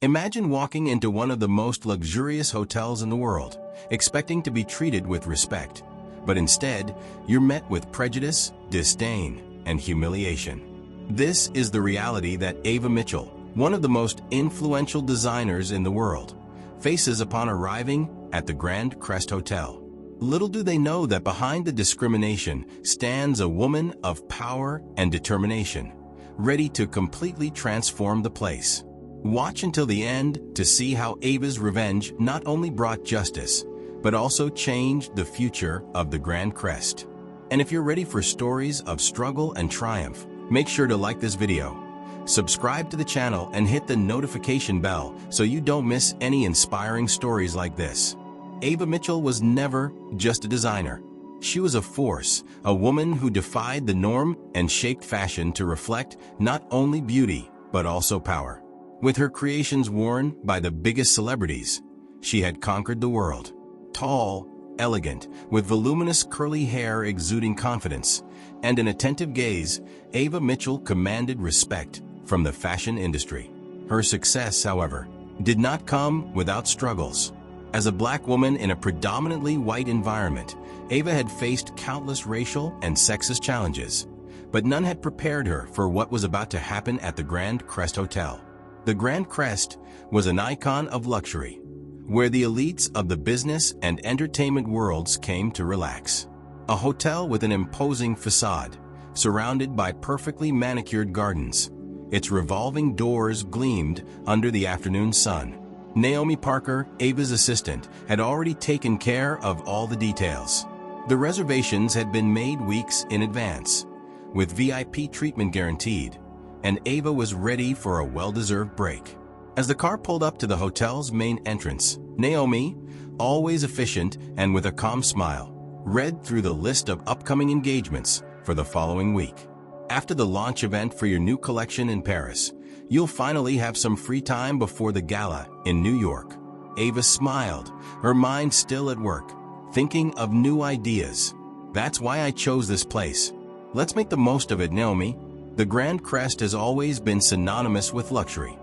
Imagine walking into one of the most luxurious hotels in the world, expecting to be treated with respect, but instead, you're met with prejudice, disdain, and humiliation. This is the reality that Ava Mitchell, one of the most influential designers in the world, faces upon arriving at the Grand Crest Hotel. Little do they know that behind the discrimination stands a woman of power and determination, ready to completely transform the place. Watch until the end to see how Ava's revenge not only brought justice, but also changed the future of the Grand Crest. And if you're ready for stories of struggle and triumph, make sure to like this video, subscribe to the channel, and hit the notification bell so you don't miss any inspiring stories like this. Ava Mitchell was never just a designer. She was a force, a woman who defied the norm and shaped fashion to reflect not only beauty, but also power. With her creations worn by the biggest celebrities, she had conquered the world. Tall, elegant, with voluminous curly hair exuding confidence, and an attentive gaze, Ava Mitchell commanded respect from the fashion industry. Her success, however, did not come without struggles. As a black woman in a predominantly white environment, Ava had faced countless racial and sexist challenges, but none had prepared her for what was about to happen at the Grand Crest Hotel. The Grand Crest was an icon of luxury, where the elites of the business and entertainment worlds came to relax. A hotel with an imposing facade, surrounded by perfectly manicured gardens. Its revolving doors gleamed under the afternoon sun. Naomi Parker, Ava's assistant, had already taken care of all the details. The reservations had been made weeks in advance, with VIP treatment guaranteed, and Ava was ready for a well-deserved break. As the car pulled up to the hotel's main entrance, Naomi, always efficient and with a calm smile, read through the list of upcoming engagements for the following week. After the launch event for your new collection in Paris, you'll finally have some free time before the gala in New York. Ava smiled, her mind still at work, thinking of new ideas. That's why I chose this place. Let's make the most of it, Naomi. The Grand Crest has always been synonymous with luxury,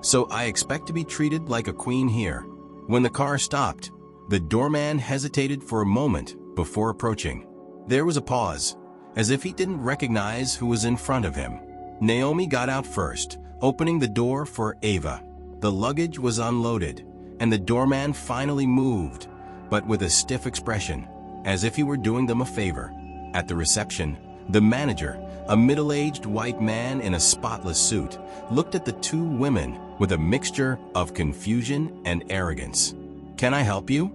so I expect to be treated like a queen here. When the car stopped, the doorman hesitated for a moment before approaching. There was a pause, as if he didn't recognize who was in front of him. Naomi got out first, opening the door for Ava. The luggage was unloaded, and the doorman finally moved, but with a stiff expression, as if he were doing them a favor. At the reception, the manager, a middle-aged white man in a spotless suit, looked at the two women with a mixture of confusion and arrogance. "Can I help you?"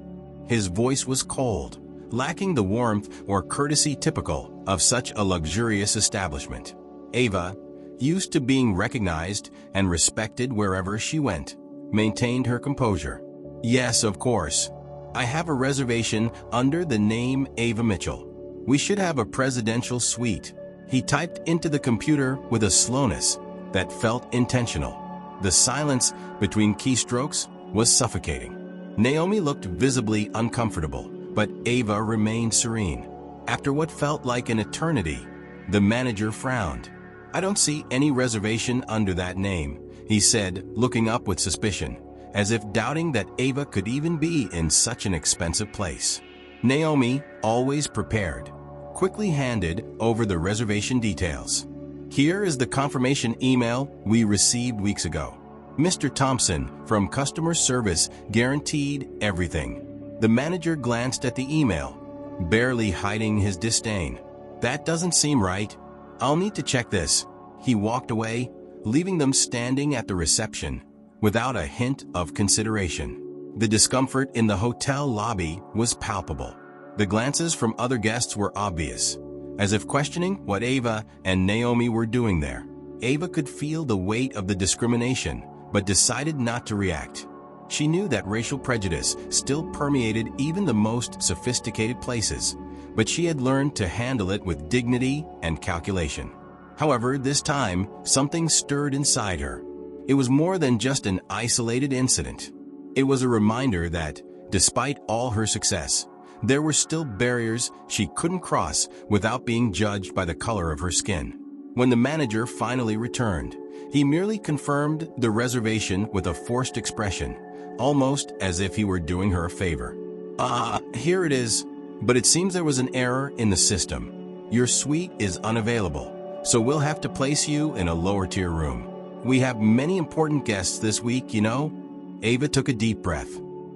His voice was cold, lacking the warmth or courtesy typical of such a luxurious establishment. Ava, used to being recognized and respected wherever she went, maintained her composure. "Yes, of course. I have a reservation under the name Ava Mitchell. We should have a presidential suite." He typed into the computer with a slowness that felt intentional. The silence between keystrokes was suffocating. Naomi looked visibly uncomfortable, but Ava remained serene. After what felt like an eternity, the manager frowned. "I don't see any reservation under that name," he said, looking up with suspicion, as if doubting that Ava could even be in such an expensive place. Naomi, always prepared, quickly handed over the reservation details. "Here is the confirmation email we received weeks ago. Mr. Thompson from customer service guaranteed everything." The manager glanced at the email, barely hiding his disdain. "That doesn't seem right. I'll need to check this." He walked away, leaving them standing at the reception, without a hint of consideration. The discomfort in the hotel lobby was palpable. The glances from other guests were obvious, as if questioning what Ava and Naomi were doing there. Ava could feel the weight of the discrimination, but decided not to react. She knew that racial prejudice still permeated even the most sophisticated places, but she had learned to handle it with dignity and calculation. However, this time, something stirred inside her. It was more than just an isolated incident. It was a reminder that, despite all her success, there were still barriers she couldn't cross without being judged by the color of her skin. When the manager finally returned, He merely confirmed the reservation with a forced expression, almost as if he were doing her a favor. Here it is, but it seems there was an error in the system. Your suite is unavailable, so we'll have to place you in a lower-tier room. We have many important guests this week, you know." Ava took a deep breath.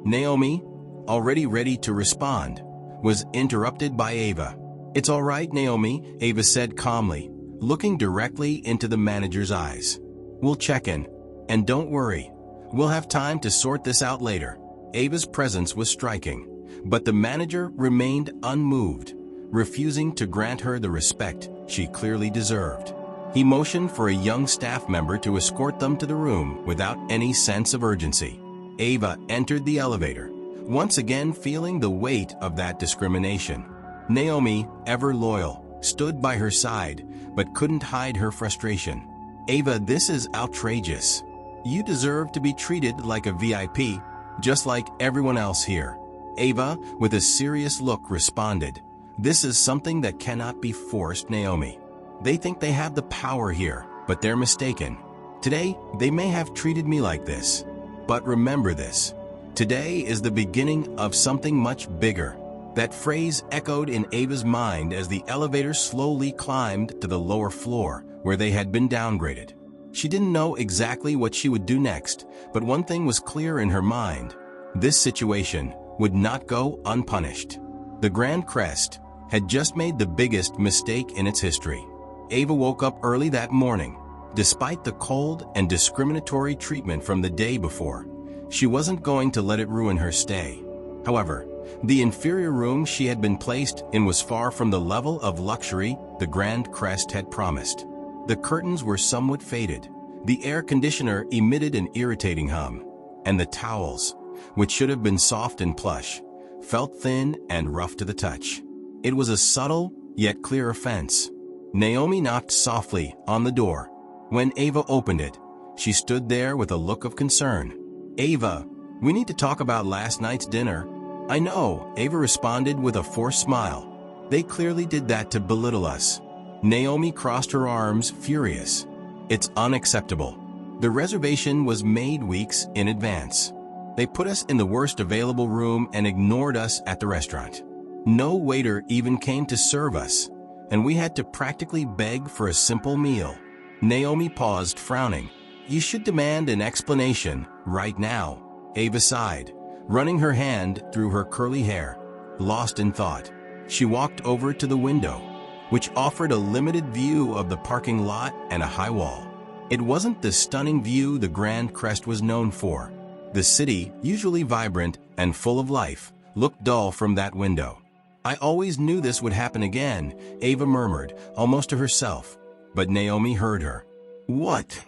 Naomi, already ready to respond, was interrupted by Ava. "It's all right, Naomi," Ava said calmly, looking directly into the manager's eyes. "We'll check in. And don't worry, we'll have time to sort this out later." Ava's presence was striking, but the manager remained unmoved, refusing to grant her the respect she clearly deserved. He motioned for a young staff member to escort them to the room without any sense of urgency. Ava entered the elevator, once again feeling the weight of that discrimination. Naomi, ever loyal, stood by her side, but couldn't hide her frustration. "Ava, this is outrageous. You deserve to be treated like a VIP, just like everyone else here." Ava, with a serious look, responded, "This is something that cannot be forced, Naomi. They think they have the power here, but they're mistaken. Today, they may have treated me like this. But remember this. Today is the beginning of something much bigger." That phrase echoed in Ava's mind as the elevator slowly climbed to the lower floor, where they had been downgraded. She didn't know exactly what she would do next, but one thing was clear in her mind. This situation would not go unpunished. The Grand Crest had just made the biggest mistake in its history. Ava woke up early that morning. Despite the cold and discriminatory treatment from the day before, she wasn't going to let it ruin her stay. However, the inferior room she had been placed in was far from the level of luxury the Grand Crest had promised. The curtains were somewhat faded, the air conditioner emitted an irritating hum, and the towels, which should have been soft and plush, felt thin and rough to the touch. It was a subtle, yet clear offense. Naomi knocked softly on the door. When Ava opened it, she stood there with a look of concern. "Ava, we need to talk about last night's dinner." "I know," Ava responded with a forced smile. "They clearly did that to belittle us." Naomi crossed her arms, furious. "It's unacceptable. The reservation was made weeks in advance. They put us in the worst available room and ignored us at the restaurant. No waiter even came to serve us, and we had to practically beg for a simple meal." Naomi paused, frowning. "You should demand an explanation right now." Ava sighed, running her hand through her curly hair. Lost in thought, she walked over to the window, which offered a limited view of the parking lot and a high wall. It wasn't the stunning view the Grand Crest was known for. The city, usually vibrant and full of life, looked dull from that window. "I always knew this would happen again," Ava murmured, almost to herself, but Naomi heard her. "What?"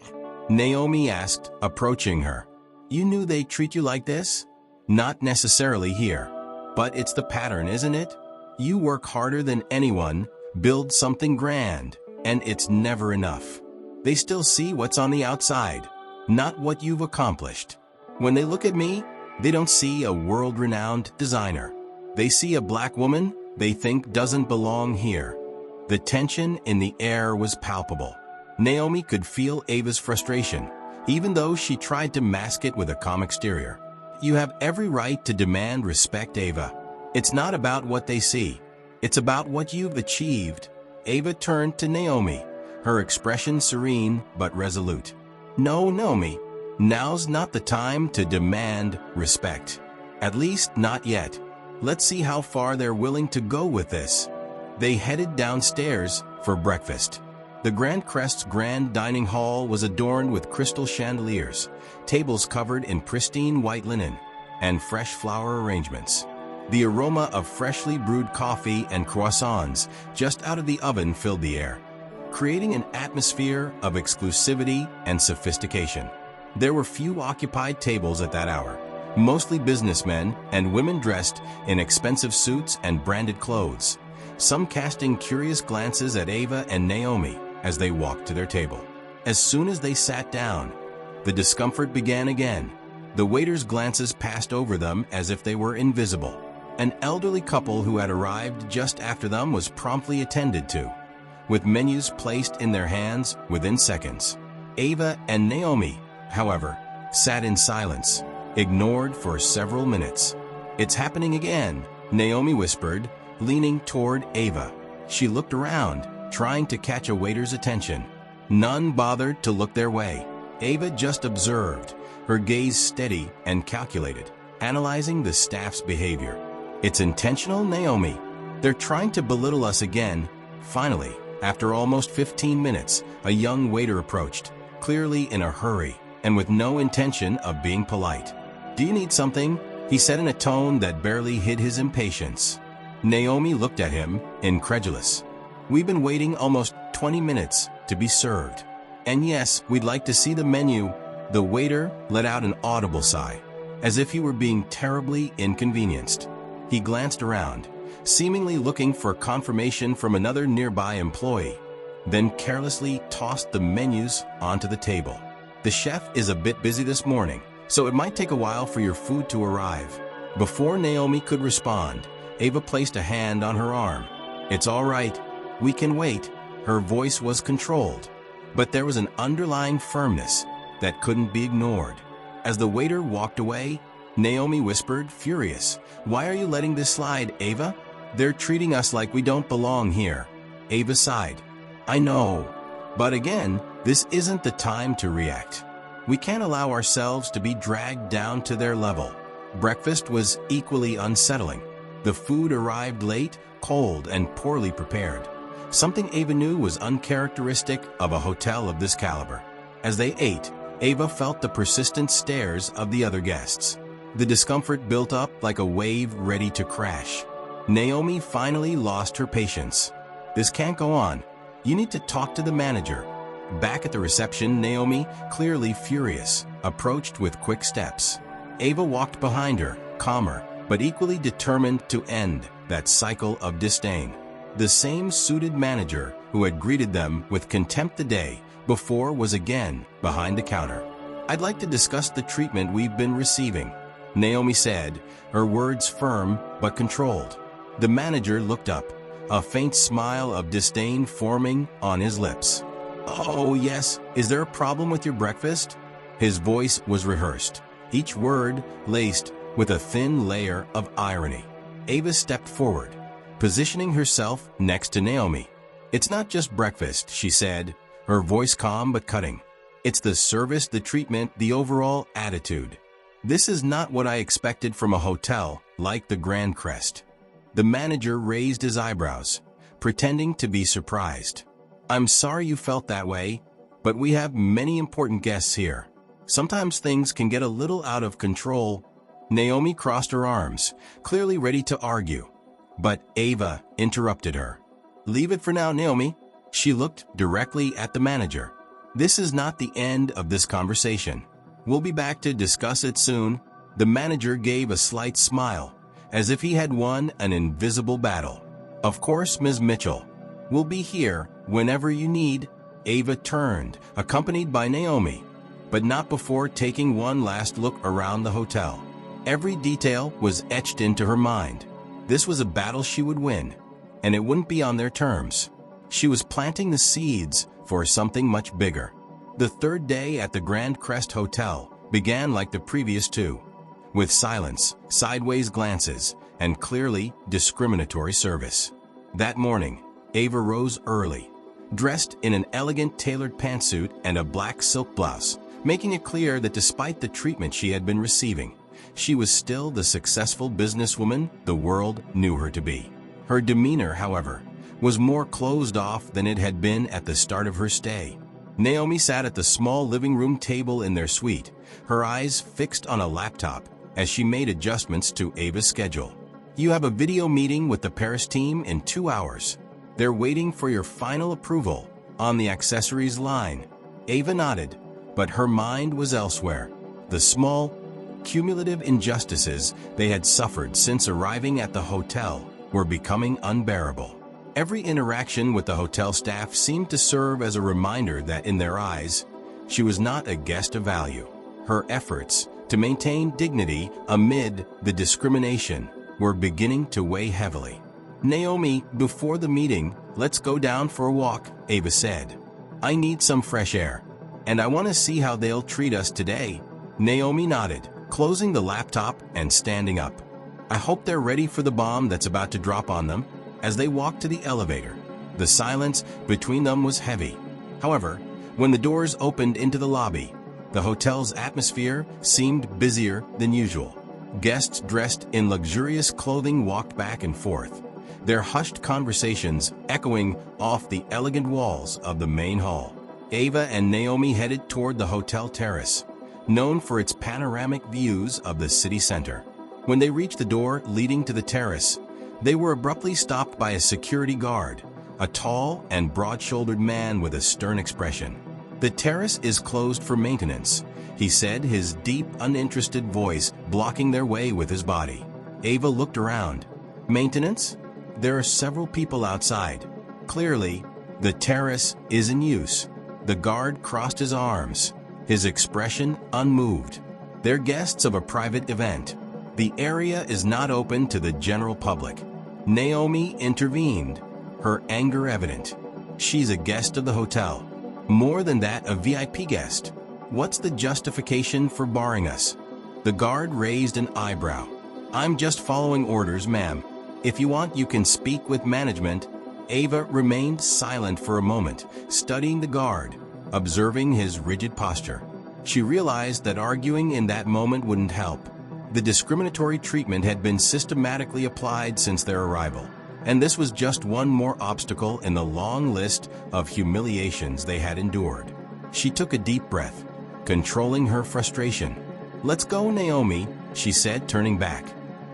Naomi asked, approaching her. "You knew they'd treat you like this?" "Not necessarily here. But it's the pattern, isn't it? You work harder than anyone, build something grand, and it's never enough. They still see what's on the outside, not what you've accomplished. When they look at me, they don't see a world-renowned designer. They see a black woman they think doesn't belong here." The tension in the air was palpable. Naomi could feel Ava's frustration, even though she tried to mask it with a calm exterior. "You have every right to demand respect, Ava. It's not about what they see. It's about what you've achieved." Ava turned to Naomi, her expression serene but resolute. "No, Naomi, now's not the time to demand respect. At least not yet. Let's see how far they're willing to go with this." They headed downstairs for breakfast. The Grand Crest's grand dining hall was adorned with crystal chandeliers, tables covered in pristine white linen, and fresh flower arrangements. The aroma of freshly brewed coffee and croissants just out of the oven filled the air, creating an atmosphere of exclusivity and sophistication. There were few occupied tables at that hour, mostly businessmen and women dressed in expensive suits and branded clothes, some casting curious glances at Ava and Naomi as they walked to their table. As soon as they sat down, the discomfort began again. The waiter's glances passed over them as if they were invisible. An elderly couple who had arrived just after them was promptly attended to, with menus placed in their hands within seconds. Ava and Naomi, however, sat in silence, ignored for several minutes. "It's happening again," Naomi whispered, leaning toward Ava. She looked around, trying to catch a waiter's attention. None bothered to look their way. Ava just observed, her gaze steady and calculated, analyzing the staff's behavior. "It's intentional, Naomi. They're trying to belittle us again." Finally, after almost 15 minutes, a young waiter approached, clearly in a hurry and with no intention of being polite. "Do you need something?" he said in a tone that barely hid his impatience. Naomi looked at him, incredulous. "We've been waiting almost 20 minutes to be served. And yes, we'd like to see the menu." The waiter let out an audible sigh, as if he were being terribly inconvenienced. He glanced around, seemingly looking for confirmation from another nearby employee, then carelessly tossed the menus onto the table. "The chef is a bit busy this morning, so it might take a while for your food to arrive." Before Naomi could respond, Ava placed a hand on her arm. "It's all right. We can wait." Her voice was controlled, but there was an underlying firmness that couldn't be ignored. As the waiter walked away, Naomi whispered, furious, "Why are you letting this slide, Ava? They're treating us like we don't belong here." Ava sighed. "I know. But again, this isn't the time to react. We can't allow ourselves to be dragged down to their level." Breakfast was equally unsettling. The food arrived late, cold, and poorly prepared, something Ava knew was uncharacteristic of a hotel of this caliber. As they ate, Ava felt the persistent stares of the other guests. The discomfort built up like a wave ready to crash. Naomi finally lost her patience. "This can't go on. You need to talk to the manager." Back at the reception, Naomi, clearly furious, approached with quick steps. Ava walked behind her, calmer, but equally determined to end that cycle of disdain. The same suited manager who had greeted them with contempt the day before was again behind the counter. "I'd like to discuss the treatment we've been receiving," Naomi said, her words firm but controlled. The manager looked up, a faint smile of disdain forming on his lips. "Oh, yes, is there a problem with your breakfast?" His voice was rehearsed, each word laced with a thin layer of irony. Ava stepped forward, positioning herself next to Naomi. "It's not just breakfast," she said, her voice calm but cutting. "It's the service, the treatment, the overall attitude. This is not what I expected from a hotel like the Grand Crest." The manager raised his eyebrows, pretending to be surprised. "I'm sorry you felt that way, but we have many important guests here. Sometimes things can get a little out of control." Naomi crossed her arms, clearly ready to argue. But Ava interrupted her. "Leave it for now, Naomi." She looked directly at the manager. "This is not the end of this conversation. We'll be back to discuss it soon." The manager gave a slight smile, as if he had won an invisible battle. "Of course, Ms. Mitchell. We'll be here whenever you need." Ava turned, accompanied by Naomi, but not before taking one last look around the hotel. Every detail was etched into her mind. This was a battle she would win, and it wouldn't be on their terms. She was planting the seeds for something much bigger. The third day at the Grand Crest Hotel began like the previous two, with silence, sideways glances, and clearly discriminatory service. That morning, Ava rose early, dressed in an elegant tailored pantsuit and a black silk blouse, making it clear that despite the treatment she had been receiving, she was still the successful businesswoman the world knew her to be. Her demeanor, however, was more closed off than it had been at the start of her stay. Naomi sat at the small living room table in their suite, her eyes fixed on a laptop as she made adjustments to Ava's schedule. "You have a video meeting with the Paris team in 2 hours. They're waiting for your final approval on the accessories line." Ava nodded, but her mind was elsewhere. The small, cumulative injustices they had suffered since arriving at the hotel were becoming unbearable. Every interaction with the hotel staff seemed to serve as a reminder that in their eyes, she was not a guest of value. Her efforts to maintain dignity amid the discrimination were beginning to weigh heavily. "Naomi, before the meeting, let's go down for a walk," Ava said. "I need some fresh air." And I want to see how they'll treat us today. Naomi nodded, closing the laptop and standing up. I hope they're ready for the bomb that's about to drop on them. As they walked to the elevator, the silence between them was heavy. However, when the doors opened into the lobby, the hotel's atmosphere seemed busier than usual. Guests dressed in luxurious clothing walked back and forth, their hushed conversations echoing off the elegant walls of the main hall. Ava and Naomi headed toward the hotel terrace, known for its panoramic views of the city center. When they reached the door leading to the terrace, they were abruptly stopped by a security guard, a tall and broad-shouldered man with a stern expression. "The terrace is closed for maintenance," he said, his deep, uninterested voice blocking their way with his body. Ava looked around. "Maintenance? There are several people outside. Clearly, the terrace is in use." The guard crossed his arms, his expression unmoved. "They're guests of a private event. The area is not open to the general public." Naomi intervened, her anger evident. "She's a guest of the hotel. More than that, a VIP guest. What's the justification for barring us?" The guard raised an eyebrow. "I'm just following orders, ma'am. If you want, you can speak with management." Ava remained silent for a moment, studying the guard, observing his rigid posture. She realized that arguing in that moment wouldn't help. The discriminatory treatment had been systematically applied since their arrival, and this was just one more obstacle in the long list of humiliations they had endured. She took a deep breath, controlling her frustration. "Let's go, Naomi," she said, turning back.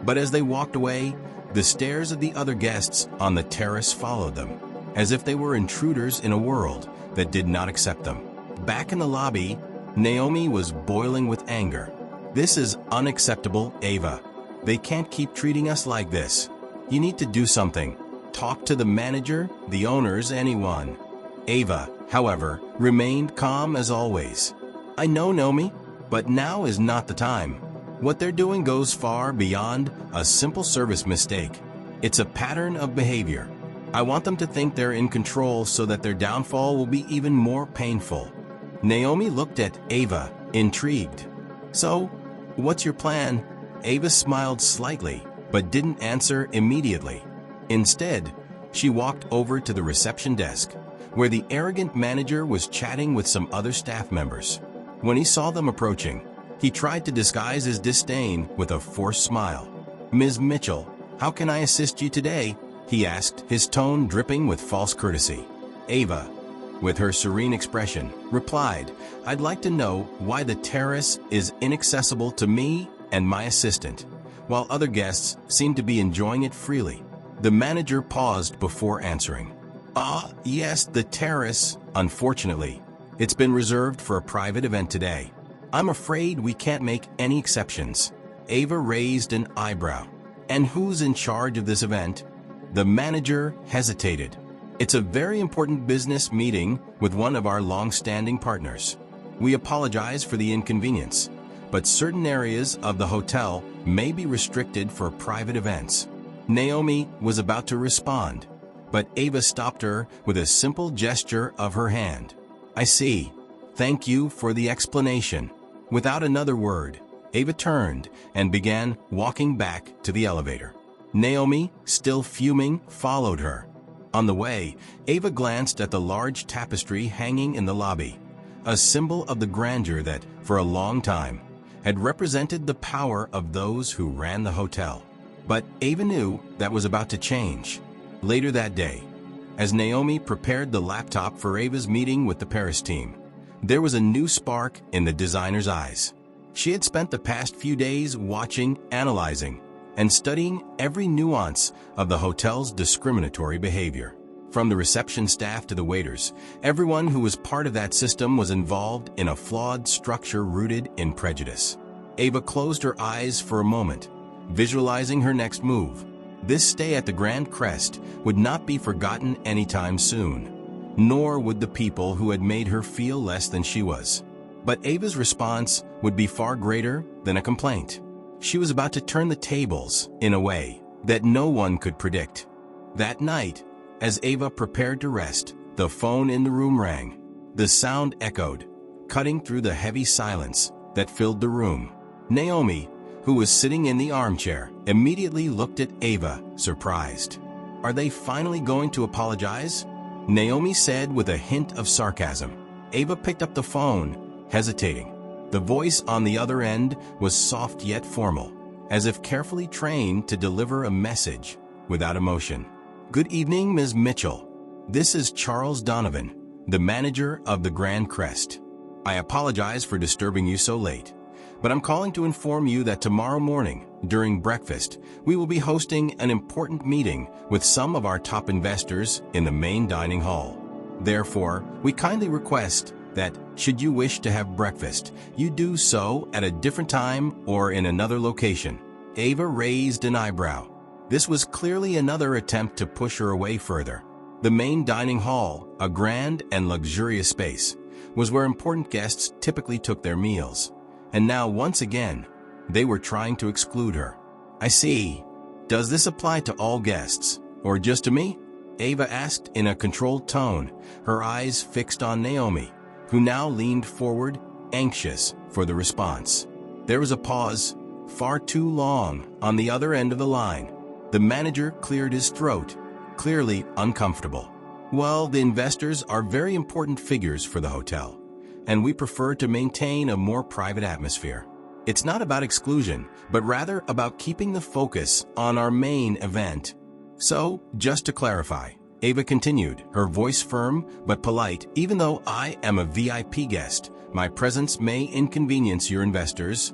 But as they walked away, the stares of the other guests on the terrace followed them, as if they were intruders in a world that did not accept them. Back in the lobby, Naomi was boiling with anger. "This is unacceptable, Ava. They can't keep treating us like this. You need to do something. Talk to the manager, the owners, anyone." Ava, however, remained calm as always. "I know, Naomi, but now is not the time. What they're doing goes far beyond a simple service mistake. It's a pattern of behavior. I want them to think they're in control so that their downfall will be even more painful." Naomi looked at Ava, intrigued. "So, what's your plan?" Ava smiled slightly, but didn't answer immediately. Instead, she walked over to the reception desk, where the arrogant manager was chatting with some other staff members. When he saw them approaching, he tried to disguise his disdain with a forced smile. "Ms. Mitchell, how can I assist you today?" he asked, his tone dripping with false courtesy. Ava, with her serene expression, replied, "I'd like to know why the terrace is inaccessible to me and my assistant, while other guests seem to be enjoying it freely." The manager paused before answering. Yes, the terrace, unfortunately. It's been reserved for a private event today. I'm afraid we can't make any exceptions." Ava raised an eyebrow. "And who's in charge of this event?" The manager hesitated. "It's a very important business meeting with one of our long-standing partners. We apologize for the inconvenience, but certain areas of the hotel may be restricted for private events." Naomi was about to respond, but Ava stopped her with a simple gesture of her hand. "I see. Thank you for the explanation." Without another word, Ava turned and began walking back to the elevator. Naomi, still fuming, followed her. On the way, Ava glanced at the large tapestry hanging in the lobby, a symbol of the grandeur that, for a long time, had represented the power of those who ran the hotel. But Ava knew that was about to change. Later that day, as Naomi prepared the laptop for Ava's meeting with the Paris team, there was a new spark in the designer's eyes. She had spent the past few days watching, analyzing, and studying every nuance of the hotel's discriminatory behavior. From the reception staff to the waiters, everyone who was part of that system was involved in a flawed structure rooted in prejudice. Ava closed her eyes for a moment, visualizing her next move. This stay at the Grand Crest would not be forgotten anytime soon, nor would the people who had made her feel less than she was. But Ava's response would be far greater than a complaint. She was about to turn the tables in a way that no one could predict. That night, as Ava prepared to rest, the phone in the room rang. The sound echoed, cutting through the heavy silence that filled the room. Naomi, who was sitting in the armchair, immediately looked at Ava, surprised. "Are they finally going to apologize?" Naomi said with a hint of sarcasm. Ava picked up the phone, hesitating. The voice on the other end was soft yet formal, as if carefully trained to deliver a message without emotion. "Good evening, Ms. Mitchell. This is Charles Donovan, the manager of the Grand Crest. I apologize for disturbing you so late, but I'm calling to inform you that tomorrow morning, during breakfast, we will be hosting an important meeting with some of our top investors in the main dining hall. Therefore, we kindly request that, should you wish to have breakfast, you do so at a different time or in another location." Ava raised an eyebrow. This was clearly another attempt to push her away further. The main dining hall, a grand and luxurious space, was where important guests typically took their meals. And now, once again, they were trying to exclude her. "I see. Does this apply to all guests, or just to me?" Ava asked in a controlled tone, her eyes fixed on Naomi, who now leaned forward, anxious for the response. There was a pause, far too long, on the other end of the line. The manager cleared his throat, clearly uncomfortable. "Well, the investors are very important figures for the hotel, and we prefer to maintain a more private atmosphere. It's not about exclusion, but rather about keeping the focus on our main event. So, just to clarify," Ava continued, her voice firm but polite, "even though I am a VIP guest, my presence may inconvenience your investors."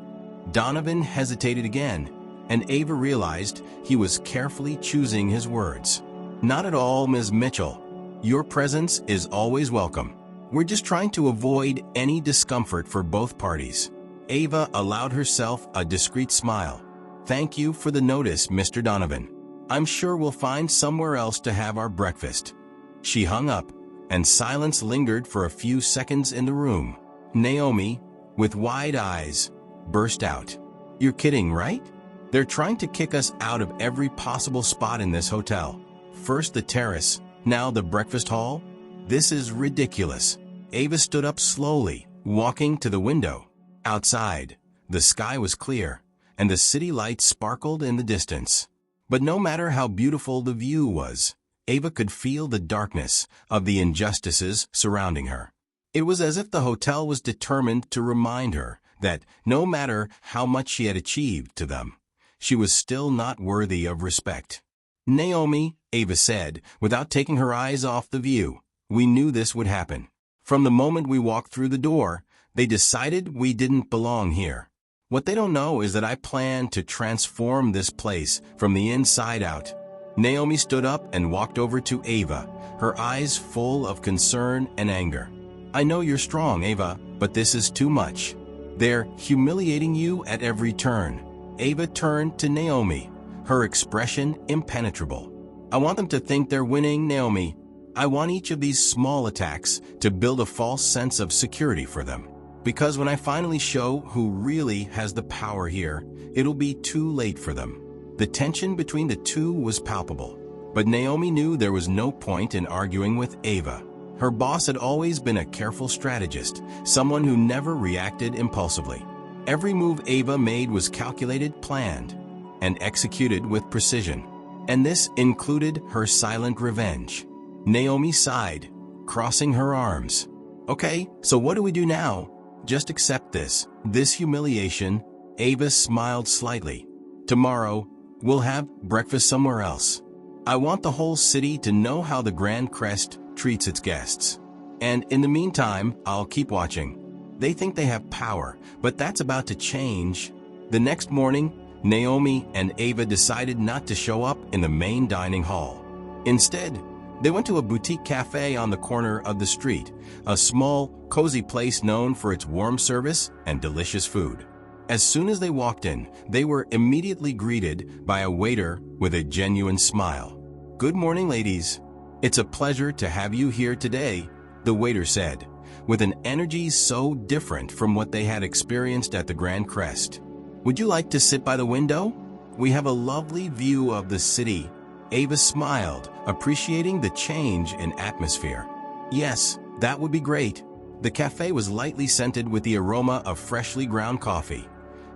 Donovan hesitated again, and Ava realized he was carefully choosing his words. "Not at all, Ms. Mitchell. Your presence is always welcome. We're just trying to avoid any discomfort for both parties." Ava allowed herself a discreet smile. "Thank you for the notice, Mr. Donovan. I'm sure we'll find somewhere else to have our breakfast." She hung up, and silence lingered for a few seconds in the room. Naomi, with wide eyes, burst out, "You're kidding, right? They're trying to kick us out of every possible spot in this hotel. First the terrace, now the breakfast hall? This is ridiculous." Ava stood up slowly, walking to the window. Outside, the sky was clear, and the city lights sparkled in the distance. But no matter how beautiful the view was, Ava could feel the darkness of the injustices surrounding her. It was as if the hotel was determined to remind her that, no matter how much she had achieved to them, she was still not worthy of respect. "Naomi," Ava said, without taking her eyes off the view, "we knew this would happen. From the moment we walked through the door, they decided we didn't belong here. What they don't know is that I plan to transform this place from the inside out." Naomi stood up and walked over to Ava, her eyes full of concern and anger. "I know you're strong, Ava, but this is too much. They're humiliating you at every turn." Ava turned to Naomi, her expression impenetrable. "I want them to think they're winning, Naomi. I want each of these small attacks to build a false sense of security for them. Because when I finally show who really has the power here, it'll be too late for them." The tension between the two was palpable, but Naomi knew there was no point in arguing with Ava. Her boss had always been a careful strategist, someone who never reacted impulsively. Every move Ava made was calculated, planned, and executed with precision. And this included her silent revenge. Naomi sighed, crossing her arms. "Okay, so what do we do now? Just accept this humiliation." Ava smiled slightly. "Tomorrow, we'll have breakfast somewhere else. I want the whole city to know how the Grand Crest treats its guests. And in the meantime, I'll keep watching. They think they have power, but that's about to change." The next morning, Naomi and Ava decided not to show up in the main dining hall. Instead, they went to a boutique cafe on the corner of the street, a small, cozy place known for its warm service and delicious food. As soon as they walked in, they were immediately greeted by a waiter with a genuine smile. "Good morning, ladies. It's a pleasure to have you here today," the waiter said, with an energy so different from what they had experienced at the Grand Crest. "Would you like to sit by the window? We have a lovely view of the city." Ava smiled, appreciating the change in atmosphere. "Yes, that would be great." The cafe was lightly scented with the aroma of freshly ground coffee,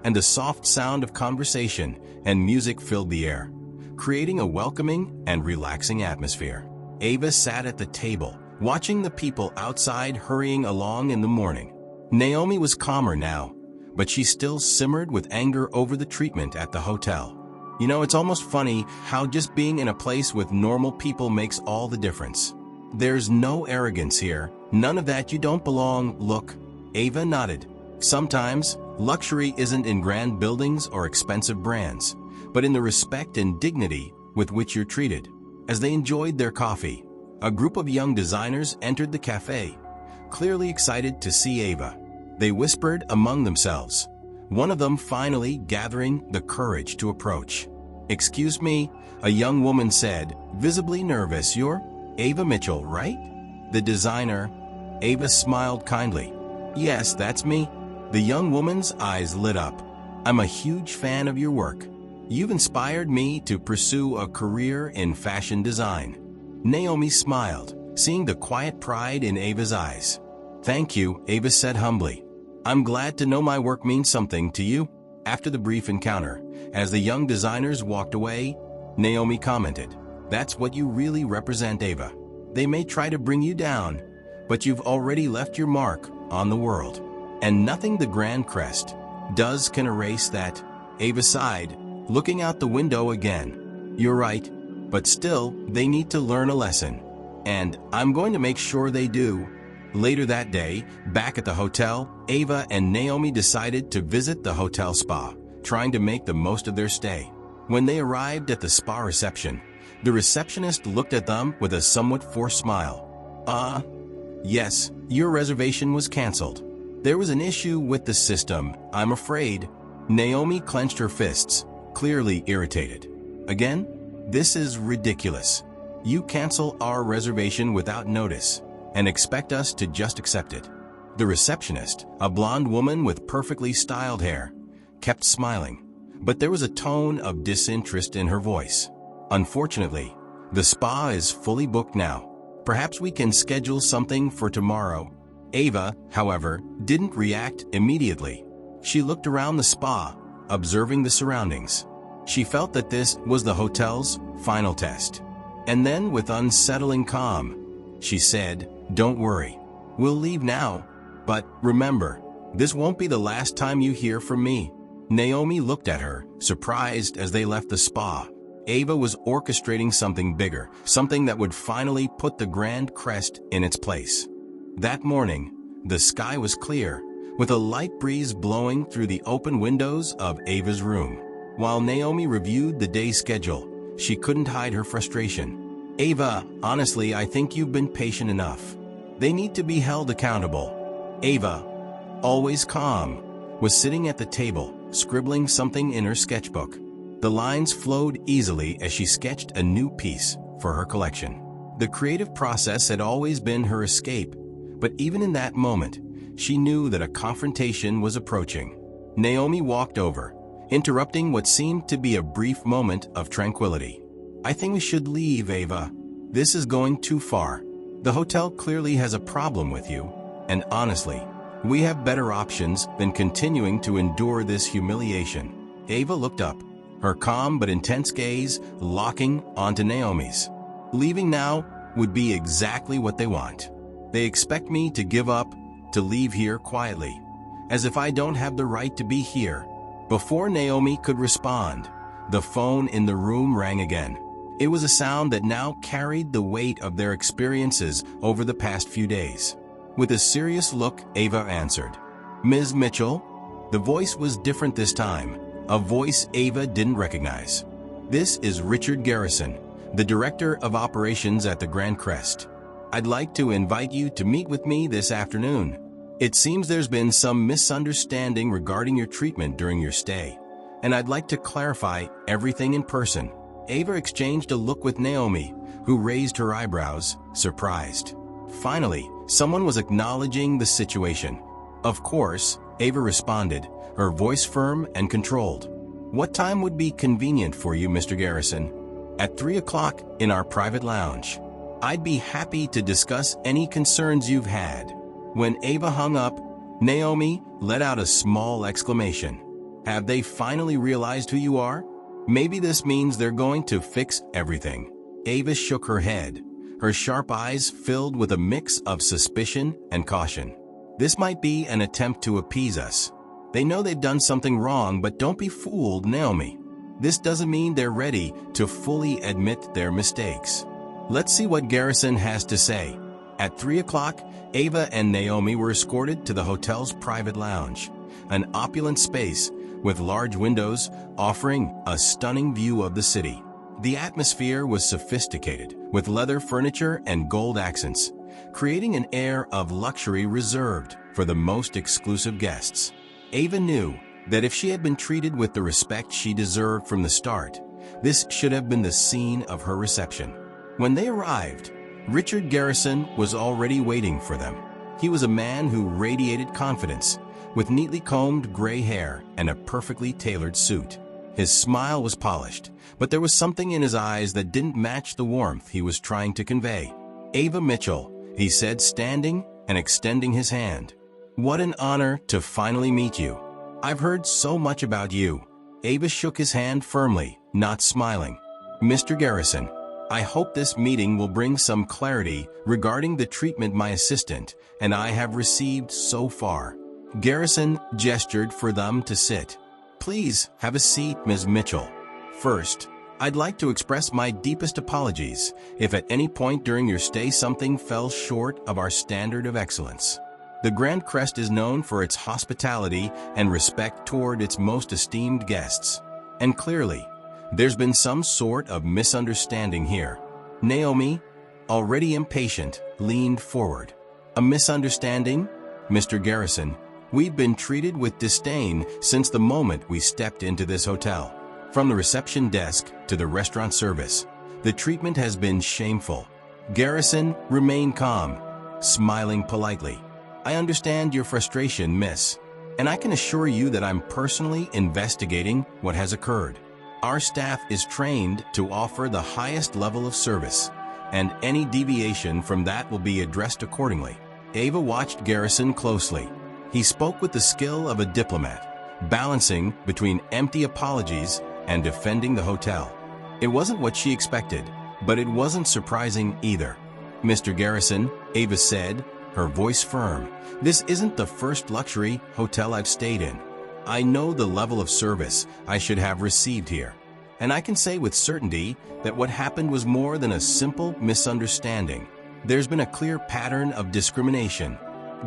and the soft sound of conversation and music filled the air, creating a welcoming and relaxing atmosphere. Ava sat at the table, watching the people outside hurrying along in the morning. Naomi was calmer now, but she still simmered with anger over the treatment at the hotel. You know, it's almost funny how just being in a place with normal people makes all the difference. There's no arrogance here, none of that you don't belong look. Ava nodded. Sometimes, luxury isn't in grand buildings or expensive brands, but in the respect and dignity with which you're treated. As they enjoyed their coffee, a group of young designers entered the cafe, clearly excited to see Ava. They whispered among themselves, one of them finally gathering the courage to approach. "Excuse me," a young woman said, visibly nervous. "You're Ava Mitchell, right?" The designer. Ava smiled kindly. "Yes, that's me." The young woman's eyes lit up. "I'm a huge fan of your work. You've inspired me to pursue a career in fashion design." Naomi smiled, seeing the quiet pride in Ava's eyes. "Thank you," Ava said humbly. "I'm glad to know my work means something to you." After the brief encounter, as the young designers walked away, Naomi commented, "That's what you really represent, Ava. They may try to bring you down, but you've already left your mark on the world. And nothing the Grand Crest does can erase that." Ava sighed, looking out the window again. "You're right, but still, they need to learn a lesson. And I'm going to make sure they do." Later that day, back at the hotel, Ava and Naomi decided to visit the hotel spa, trying to make the most of their stay. When they arrived at the spa reception, the receptionist looked at them with a somewhat forced smile. Yes, your reservation was canceled. There was an issue with the system, I'm afraid." Naomi clenched her fists, clearly irritated. "Again? This is ridiculous. You cancel our reservation without notice and expect us to just accept it." The receptionist, a blonde woman with perfectly styled hair, kept smiling, but there was a tone of disinterest in her voice. "Unfortunately, the spa is fully booked now. Perhaps we can schedule something for tomorrow." Ava, however, didn't react immediately. She looked around the spa, observing the surroundings. She felt that this was the hotel's final test. And then, with unsettling calm, she said, "Don't worry. We'll leave now. But remember, this won't be the last time you hear from me." Naomi looked at her, surprised as they left the spa. Ava was orchestrating something bigger, something that would finally put the Grand Crest in its place. That morning, the sky was clear, with a light breeze blowing through the open windows of Ava's room. While Naomi reviewed the day's schedule, she couldn't hide her frustration. "Ava, honestly, I think you've been patient enough. They need to be held accountable." Ava, always calm, was sitting at the table, scribbling something in her sketchbook. The lines flowed easily as she sketched a new piece for her collection. The creative process had always been her escape, but even in that moment, she knew that a confrontation was approaching. Naomi walked over, interrupting what seemed to be a brief moment of tranquility. "I think we should leave, Ava. This is going too far. The hotel clearly has a problem with you, and honestly, we have better options than continuing to endure this humiliation." Ava looked up, her calm but intense gaze locking onto Naomi's. "Leaving now would be exactly what they want. They expect me to give up, to leave here quietly, as if I don't have the right to be here." Before Naomi could respond, the phone in the room rang again. It was a sound that now carried the weight of their experiences over the past few days. With a serious look, Ava answered. "Ms. Mitchell?" The voice was different this time, a voice Ava didn't recognize. "This is Richard Garrison, the Director of Operations at the Grand Crest. I'd like to invite you to meet with me this afternoon. It seems there's been some misunderstanding regarding your treatment during your stay, and I'd like to clarify everything in person." Ava exchanged a look with Naomi, who raised her eyebrows, surprised. Finally, someone was acknowledging the situation. "Of course," Ava responded, her voice firm and controlled. "What time would be convenient for you, Mr. Garrison?" "At 3 o'clock in our private lounge. I'd be happy to discuss any concerns you've had." When Ava hung up, Naomi let out a small exclamation. Have they finally realized who you are? Maybe this means they're going to fix everything. Ava shook her head, her sharp eyes filled with a mix of suspicion and caution. This might be an attempt to appease us. They know they've done something wrong, but don't be fooled, Naomi. This doesn't mean they're ready to fully admit their mistakes. Let's see what Garrison has to say. At 3 o'clock, Ava and Naomi were escorted to the hotel's private lounge, an opulent space with large windows offering a stunning view of the city. The atmosphere was sophisticated, with leather furniture and gold accents, creating an air of luxury reserved for the most exclusive guests. Ava knew that if she had been treated with the respect she deserved from the start, this should have been the scene of her reception. When they arrived, Richard Garrison was already waiting for them. He was a man who radiated confidence, with neatly combed gray hair and a perfectly tailored suit. His smile was polished, but there was something in his eyes that didn't match the warmth he was trying to convey. Ava Mitchell, he said, standing and extending his hand. What an honor to finally meet you. I've heard so much about you. Ava shook his hand firmly, not smiling. Mr. Garrison, I hope this meeting will bring some clarity regarding the treatment my assistant and I have received so far. Garrison gestured for them to sit. Please have a seat, Ms. Mitchell. First, I'd like to express my deepest apologies if at any point during your stay something fell short of our standard of excellence. The Grand Crest is known for its hospitality and respect toward its most esteemed guests. And clearly, there's been some sort of misunderstanding here. Naomi, already impatient, leaned forward. A misunderstanding? Mr. Garrison, we've been treated with disdain since the moment we stepped into this hotel. From the reception desk to the restaurant service, the treatment has been shameful. Garrison remained calm, smiling politely. I understand your frustration, miss, and I can assure you that I'm personally investigating what has occurred. Our staff is trained to offer the highest level of service, and any deviation from that will be addressed accordingly. Ava watched Garrison closely. He spoke with the skill of a diplomat, balancing between empty apologies and defending the hotel. It wasn't what she expected, but it wasn't surprising either. Mr. Garrison, Ava said, her voice firm, this isn't the first luxury hotel I've stayed in. I know the level of service I should have received here, and I can say with certainty that what happened was more than a simple misunderstanding. There's been a clear pattern of discrimination.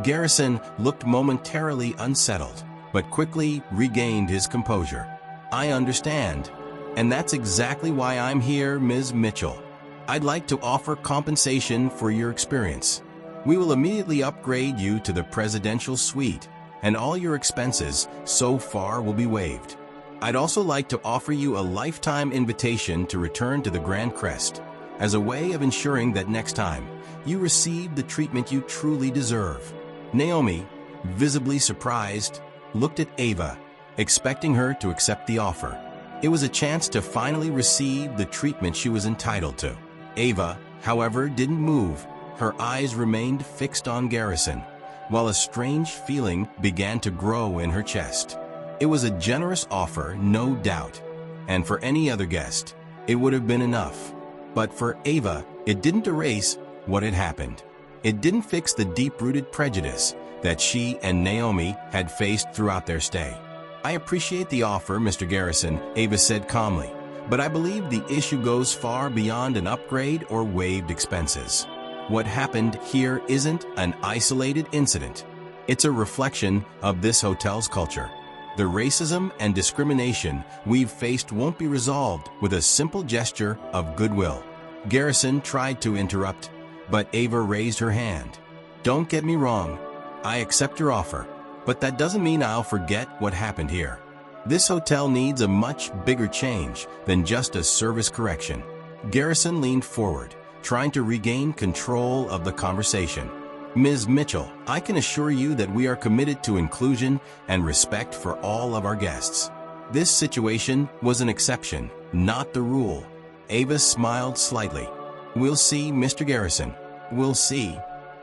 Garrison looked momentarily unsettled, but quickly regained his composure. I understand, and that's exactly why I'm here, Ms. Mitchell. I'd like to offer compensation for your experience. We will immediately upgrade you to the presidential suite, and all your expenses so far will be waived. I'd also like to offer you a lifetime invitation to return to the Grand Crest, as a way of ensuring that next time you receive the treatment you truly deserve. Naomi, visibly surprised, looked at Ava, expecting her to accept the offer. It was a chance to finally receive the treatment she was entitled to. Ava, however, didn't move. Her eyes remained fixed on Garrison, while a strange feeling began to grow in her chest. It was a generous offer, no doubt, and for any other guest, it would have been enough. But for Ava, it didn't erase what had happened. It didn't fix the deep-rooted prejudice that she and Naomi had faced throughout their stay. I appreciate the offer, Mr. Garrison, Ava said calmly, but I believe the issue goes far beyond an upgrade or waived expenses. What happened here isn't an isolated incident. It's a reflection of this hotel's culture. The racism and discrimination we've faced won't be resolved with a simple gesture of goodwill. Garrison tried to interrupt, but Ava raised her hand. Don't get me wrong, I accept your offer, but that doesn't mean I'll forget what happened here. This hotel needs a much bigger change than just a service correction. Garrison leaned forward, trying to regain control of the conversation. Ms. Mitchell, I can assure you that we are committed to inclusion and respect for all of our guests. This situation was an exception, not the rule. Ava smiled slightly. We'll see, Mr. Garrison. We'll see.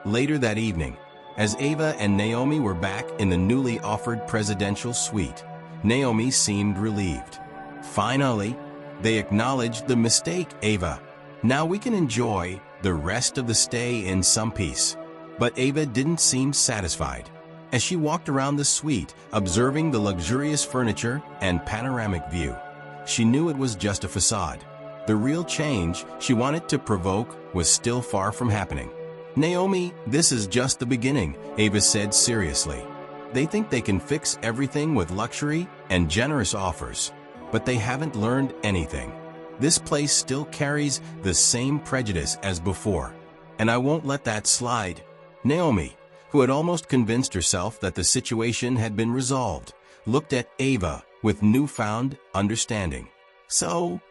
Later that evening, As Ava and Naomi were back in the newly offered presidential suite, Naomi seemed relieved. Finally, they acknowledged the mistake, Ava. Now we can enjoy the rest of the stay in some peace. But Ava didn't seem satisfied. As she walked around the suite, observing the luxurious furniture and panoramic view, she knew it was just a facade. The real change she wanted to provoke was still far from happening. Naomi, this is just the beginning, Ava said seriously. They think they can fix everything with luxury and generous offers, but they haven't learned anything. This place still carries the same prejudice as before, and I won't let that slide. Naomi, who had almost convinced herself that the situation had been resolved, looked at Ava with newfound understanding. So,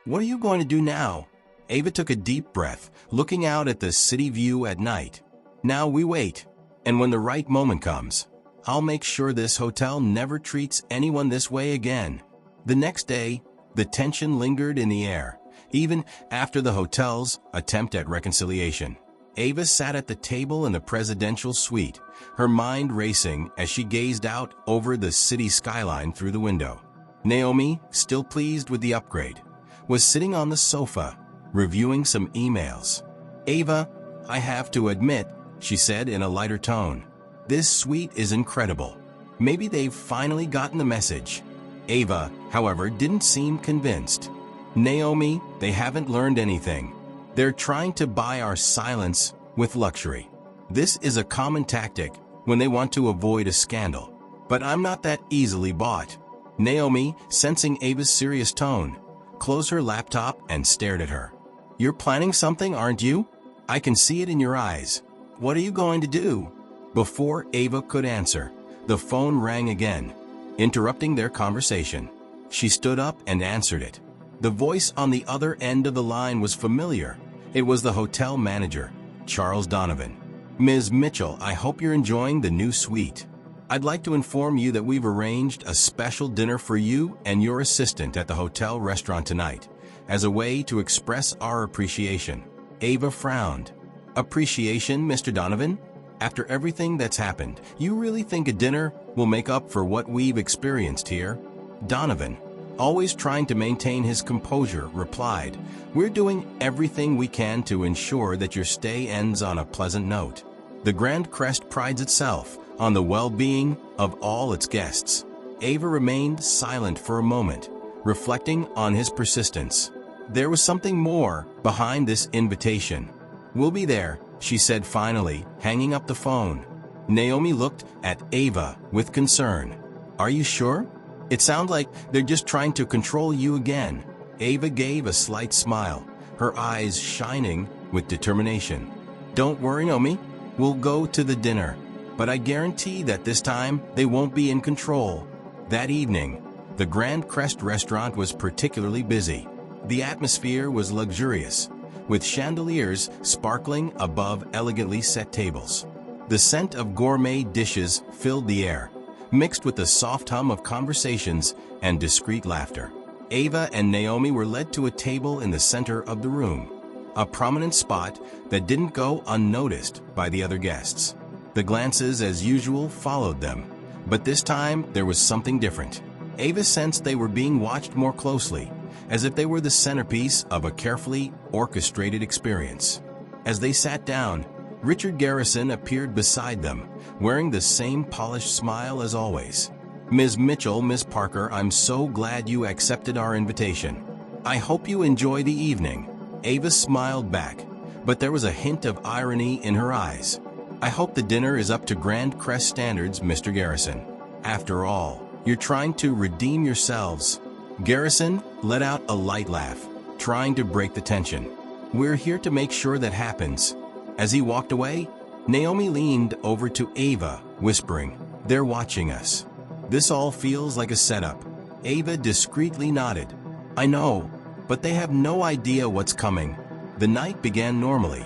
what are you going to do now? Ava took a deep breath, looking out at the city view at night. Now we wait, and when the right moment comes, I'll make sure this hotel never treats anyone this way again. The next day, the tension lingered in the air, even after the hotel's attempt at reconciliation. Ava sat at the table in the presidential suite, her mind racing as she gazed out over the city skyline through the window. Naomi, still pleased with the upgrade, was sitting on the sofa, reviewing some emails. Ava, I have to admit, she said in a lighter tone, this suite is incredible. Maybe they've finally gotten the message. Ava, however, didn't seem convinced. Naomi, they haven't learned anything. They're trying to buy our silence with luxury. This is a common tactic when they want to avoid a scandal. But I'm not that easily bought. Naomi, sensing Ava's serious tone, closed her laptop and stared at her. You're planning something, aren't you? I can see it in your eyes. What are you going to do? Before Ava could answer, the phone rang again, interrupting their conversation. She stood up and answered it. The voice on the other end of the line was familiar. It was the hotel manager, Charles Donovan. Ms. Mitchell, I hope you're enjoying the new suite. I'd like to inform you that we've arranged a special dinner for you and your assistant at the hotel restaurant tonight, as a way to express our appreciation. Ava frowned. Appreciation, Mr. Donovan? After everything that's happened, you really think a dinner will make up for what we've experienced here? Donovan, always trying to maintain his composure, replied, We're doing everything we can to ensure that your stay ends on a pleasant note. The Grand Crest prides itself on the well-being of all its guests. Ava remained silent for a moment, reflecting on his persistence. There was something more behind this invitation. We'll be there, she said finally, hanging up the phone. Naomi looked at Ava with concern. Are you sure? It sounds like they're just trying to control you again. Ava gave a slight smile, her eyes shining with determination. Don't worry, Naomi. We'll go to the dinner. But I guarantee that this time they won't be in control. That evening, the Grand Crest restaurant was particularly busy. The atmosphere was luxurious, with chandeliers sparkling above elegantly set tables. The scent of gourmet dishes filled the air, mixed with the soft hum of conversations and discreet laughter. Ava and Naomi were led to a table in the center of the room, a prominent spot that didn't go unnoticed by the other guests. The glances, as usual, followed them, but this time there was something different. Ava sensed they were being watched more closely, as if they were the centerpiece of a carefully orchestrated experience. As they sat down, Richard Garrison appeared beside them, wearing the same polished smile as always. Ms. Mitchell, Miss Parker, I'm so glad you accepted our invitation. I hope you enjoy the evening. Ava smiled back, but there was a hint of irony in her eyes. I hope the dinner is up to Grand Crest standards, Mr. Garrison. After all, you're trying to redeem yourselves. Garrison let out a light laugh, trying to break the tension. We're here to make sure that happens. As he walked away, Naomi leaned over to Ava, whispering, They're watching us. This all feels like a setup. Ava discreetly nodded. I know, but they have no idea what's coming. The night began normally,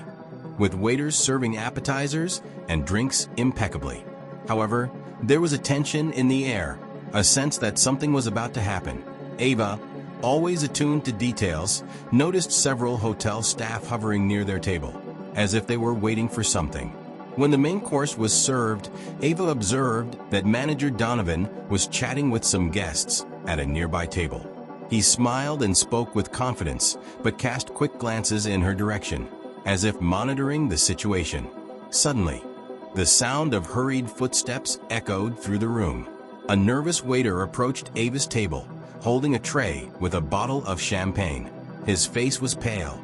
with waiters serving appetizers and drinks impeccably. However, there was a tension in the air, a sense that something was about to happen. Ava, always attuned to details, noticed several hotel staff hovering near their table, as if they were waiting for something. When the main course was served, Ava observed that manager Donovan was chatting with some guests at a nearby table. He smiled and spoke with confidence, but cast quick glances in her direction, as if monitoring the situation. Suddenly, the sound of hurried footsteps echoed through the room. A nervous waiter approached Ava's table, holding a tray with a bottle of champagne. His face was pale,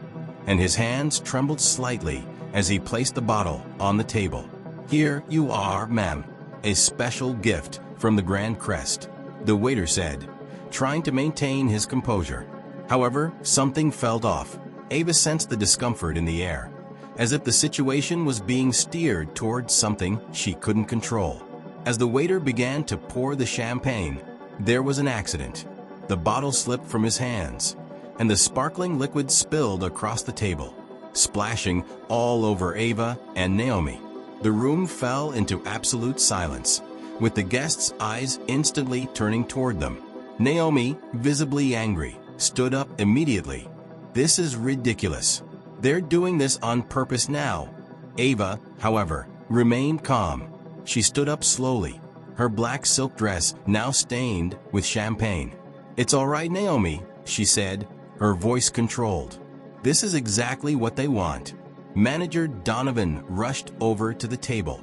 and his hands trembled slightly as he placed the bottle on the table. "Here you are, ma'am. A special gift from the Grand Crest," the waiter said, trying to maintain his composure. However, something felt off. Ava sensed the discomfort in the air, as if the situation was being steered towards something she couldn't control. As the waiter began to pour the champagne, there was an accident. The bottle slipped from his hands, and the sparkling liquid spilled across the table, splashing all over Ava and Naomi. The room fell into absolute silence, with the guests' eyes instantly turning toward them. Naomi, visibly angry, stood up immediately. "This is ridiculous. They're doing this on purpose now." Ava, however, remained calm. She stood up slowly, her black silk dress now stained with champagne. "It's all right, Naomi," she said, her voice controlled. "This is exactly what they want." Manager Donovan rushed over to the table,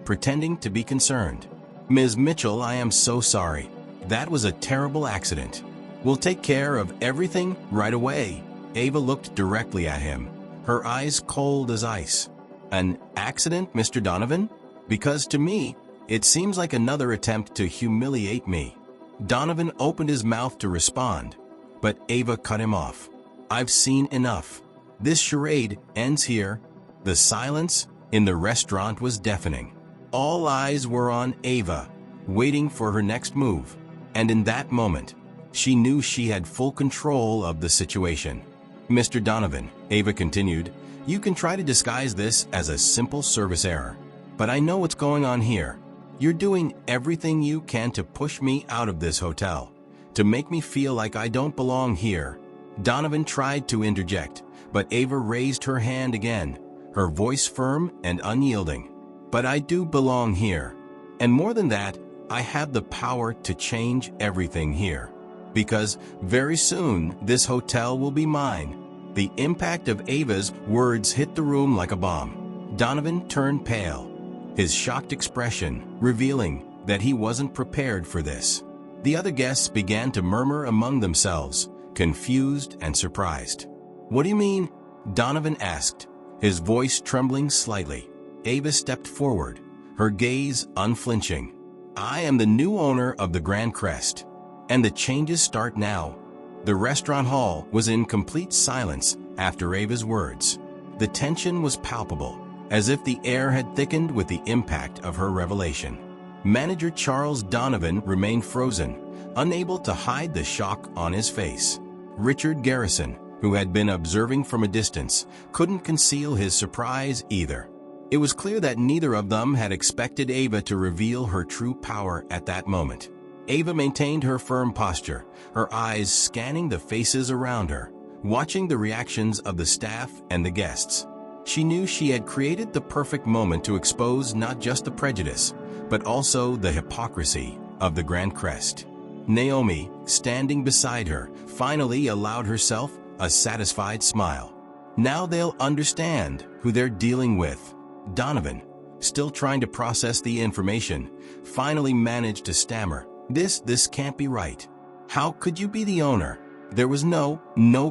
pretending to be concerned. "Ms. Mitchell, I am so sorry. That was a terrible accident. We'll take care of everything right away." Ava looked directly at him, her eyes cold as ice. "An accident, Mr. Donovan? Because to me, it seems like another attempt to humiliate me." Donovan opened his mouth to respond, but Ava cut him off. "I've seen enough. This charade ends here." The silence in the restaurant was deafening. All eyes were on Ava, waiting for her next move. And in that moment, she knew she had full control of the situation. "Mr. Donovan," Ava continued, "you can try to disguise this as a simple service error, but I know what's going on here. You're doing everything you can to push me out of this hotel, to make me feel like I don't belong here." Donovan tried to interject, but Ava raised her hand again, her voice firm and unyielding. "But I do belong here. And more than that, I have the power to change everything here. Because very soon, this hotel will be mine." The impact of Ava's words hit the room like a bomb. Donovan turned pale, his shocked expression revealing that he wasn't prepared for this. The other guests began to murmur among themselves, confused and surprised. "What do you mean?" Donovan asked, his voice trembling slightly. Ava stepped forward, her gaze unflinching. "I am the new owner of the Grand Crest, and the changes start now." The restaurant hall was in complete silence after Ava's words. The tension was palpable, as if the air had thickened with the impact of her revelation. Manager Charles Donovan remained frozen, unable to hide the shock on his face. Richard Garrison, who had been observing from a distance, couldn't conceal his surprise either. It was clear that neither of them had expected Ava to reveal her true power at that moment. Ava maintained her firm posture, her eyes scanning the faces around her, watching the reactions of the staff and the guests. She knew she had created the perfect moment to expose not just the prejudice, but also the hypocrisy of the Grand Crest. Naomi, standing beside her, finally allowed herself a satisfied smile. Now they'll understand who they're dealing with. Donovan, still trying to process the information, finally managed to stammer, This can't be right. How could you be the owner? There was no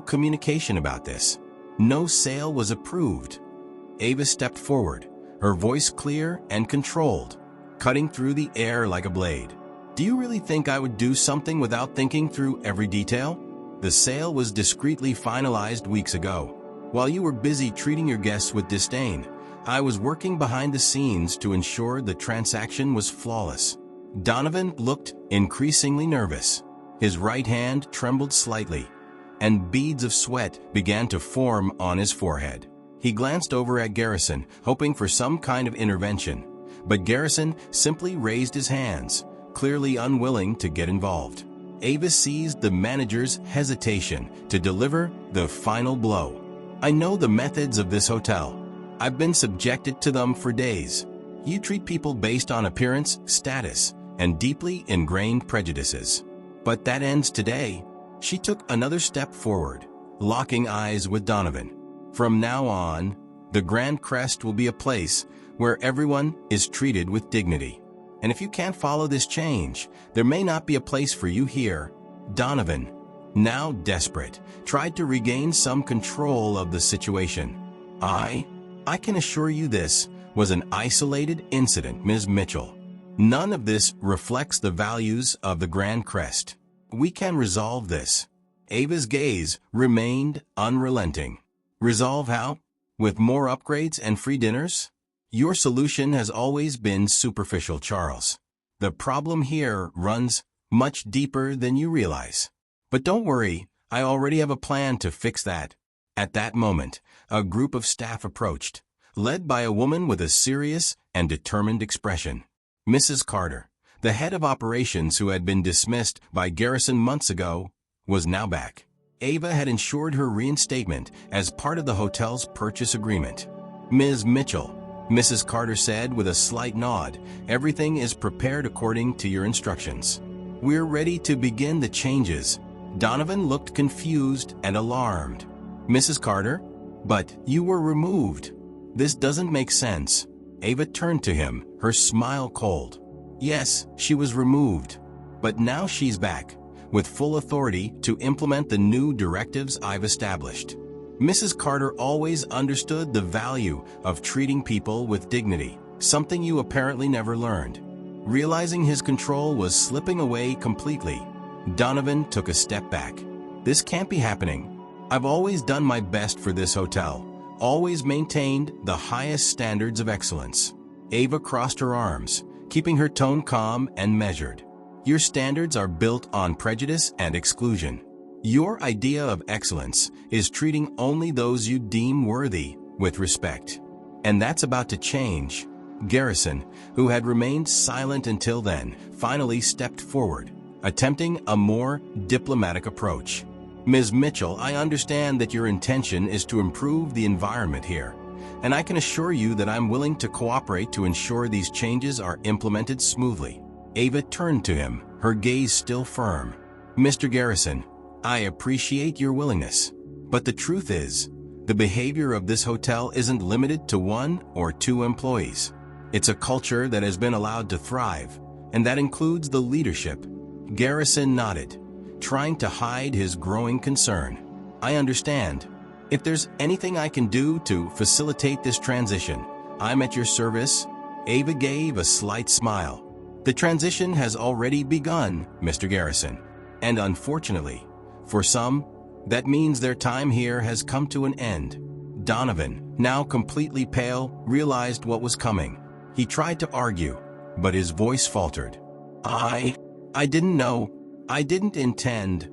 communication about this. No sale was approved." Ava stepped forward, her voice clear and controlled, cutting through the air like a blade. "Do you really think I would do something without thinking through every detail? The sale was discreetly finalized weeks ago. While you were busy treating your guests with disdain, I was working behind the scenes to ensure the transaction was flawless." Donovan looked increasingly nervous. His right hand trembled slightly, and beads of sweat began to form on his forehead. He glanced over at Garrison, hoping for some kind of intervention, but Garrison simply raised his hands, clearly unwilling to get involved. Ava seized the manager's hesitation to deliver the final blow. "I know the methods of this hotel. I've been subjected to them for days. You treat people based on appearance, status, and deeply ingrained prejudices. But that ends today. She took another step forward, locking eyes with Donovan. From now on, the Grand Crest will be a place where everyone is treated with dignity. And if you can't follow this change, there may not be a place for you here. Donovan, now desperate, tried to regain some control of the situation. I can assure you this was an isolated incident, Ms. Mitchell. None of this reflects the values of the Grand Crest. We can resolve this. Ava's gaze remained unrelenting. Resolve how? With more upgrades and free dinners? Your solution has always been superficial, Charles. The problem here runs much deeper than you realize. But don't worry, I already have a plan to fix that. At that moment, a group of staff approached, led by a woman with a serious and determined expression. Mrs. Carter, the head of operations who had been dismissed by Garrison months ago, was now back. Ava had ensured her reinstatement as part of the hotel's purchase agreement. Ms. Mitchell, Mrs. Carter said with a slight nod, everything is prepared according to your instructions. We're ready to begin the changes. Donovan looked confused and alarmed. Mrs. Carter? But you were removed. This doesn't make sense. Ava turned to him, her smile cold. Yes, she was removed. But now she's back, with full authority to implement the new directives I've established. Mrs. Carter always understood the value of treating people with dignity, something you apparently never learned. Realizing his control was slipping away completely, Donovan took a step back. This can't be happening. I've always done my best for this hotel, always maintained the highest standards of excellence. Ava crossed her arms, keeping her tone calm and measured. Your standards are built on prejudice and exclusion. Your idea of excellence is treating only those you deem worthy with respect. And that's about to change. Garrison, who had remained silent until then, finally stepped forward, attempting a more diplomatic approach. Ms. Mitchell, I understand that your intention is to improve the environment here, and I can assure you that I'm willing to cooperate to ensure these changes are implemented smoothly. Ava turned to him, her gaze still firm. Mr. Garrison, I appreciate your willingness, but the truth is, the behavior of this hotel isn't limited to 1 or 2 employees. It's a culture that has been allowed to thrive, and that includes the leadership. Garrison nodded, trying to hide his growing concern. I understand. If there's anything I can do to facilitate this transition, I'm at your service. Ava gave a slight smile. The transition has already begun, Mr. Garrison, and unfortunately, for some, that means their time here has come to an end. Donovan, now completely pale, realized what was coming. He tried to argue, but his voice faltered. I didn't know. I didn't intend.